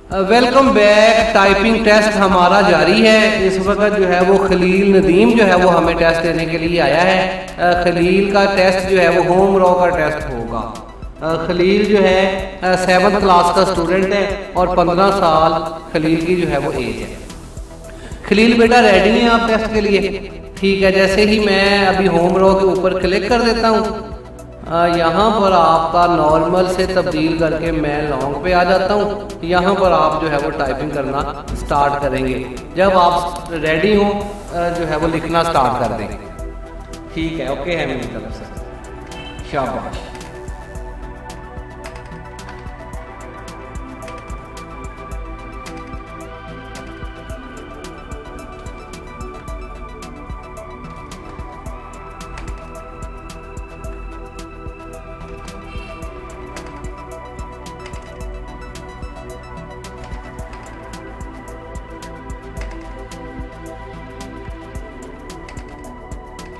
Welcome back. Typing test हमारा जारी है। इस वक्त जो है वो खलील नदीम जो है वो हमें टेस्ट देने के लिए आया है। खलील का टेस्ट जो है वो होम रॉ का टेस्ट होगा। खलील जो है 7th क्लास का स्टूडेंट है और 15 साल खलील की जो है वो एज है। खलील बेटा रेडी हैं आप टेस्ट के लिए? ठीक है, जैसे ही मैं अभी होम रॉ के ऊपर क्लिक कर देता हूँ, यहाँ पर आपका नॉर्मल से तब्दील करके मैं लॉन्ग पे आ जाता हूँ। यहाँ पर आप जो है वो टाइपिंग करना स्टार्ट करेंगे। जब आप रेडी हो जो है वो लिखना स्टार्ट कर देंगे। ठीक है, ओके है मेरी तरफ से। शाबाश।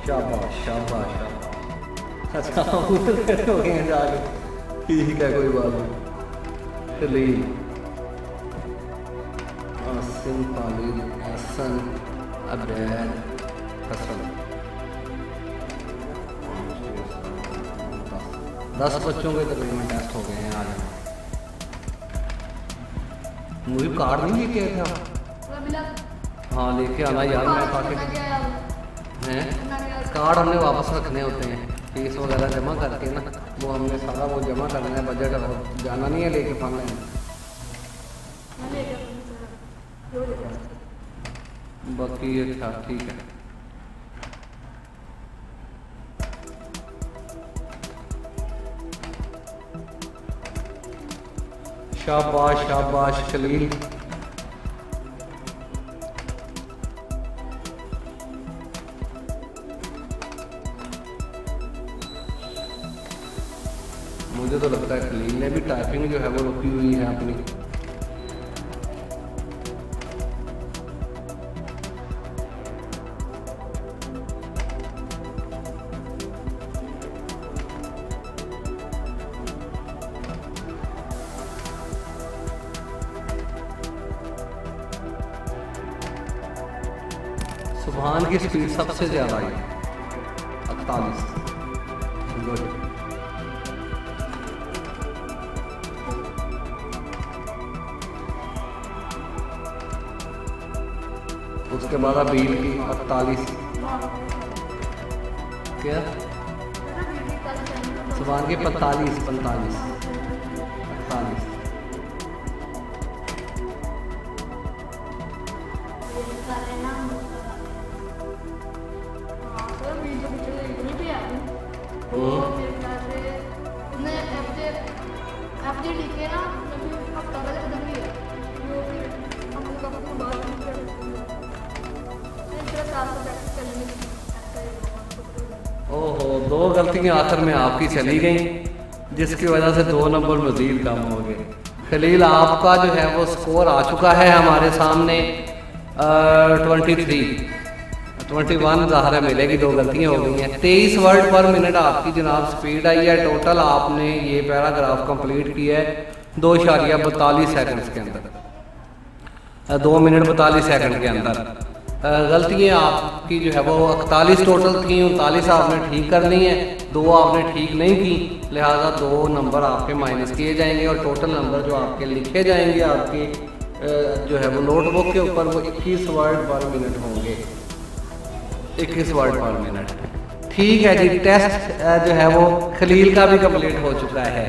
शाबाश शाबाश शाबाश। अच्छा हो गए हैं जाके। ठीक है, कोई बात नहीं। खलील आसिम खालिद हसन अबैद हसन 10 बच्चों के तकरीबन टेस्ट हो गए हैं आज। मुझे कार्ड नहीं लेके आए थे? हाँ लेके आना यार। मैं पाके हैं कार्ड हमने वापस रखने होते हैं, फीस वगैरह जमा करके ना, वो हमने सारा वो जमा करना है। बजट और जाना नहीं है लेके पाना है। बाकी ये था। ठीक है, शाबाश शाबाश खलील। मुझे तो लगता है खलील ने भी टाइपिंग जो है वो रुकी हुई है अपनी। सुभान की स्पीड सबसे ज्यादा है 48। गुड। उसके बाद अबील की 48। क्या? सुभान की 45 45 48। ओहो, 2 गलतियां आखिर में आपकी चली गई, जिसकी वजह से 2 नंबर मजीद कम हो गए। खलील आपका जो है वो स्कोर आ चुका है हमारे सामने 21 ज़ाहिर है मिलेगी। 2 गलतियां हो गई हैं। 23 वर्ड पर मिनट आपकी जनाब स्पीड आई है। टोटल आपने ये पैराग्राफ कंप्लीट किया है 2.42 सेकंड के अंदर, 2 मिनट 42 सेकंड के अंदर। गलतियाँ आपकी जो है वो 41 टोटल थी, 39 आपने ठीक करनी है, 2 आपने ठीक नहीं की, लिहाजा 2 नंबर आपके माइनस किए जाएंगे और टोटल नंबर जो आपके लिखे जाएंगे आपके जो है वो नोटबुक के ऊपर वो 21 वर्ड पर मिनट होंगे। 21 वर्ड पर मिनट। ठीक है जी, टेस्ट जो है वो खलील का भी कंप्लीट हो चुका है।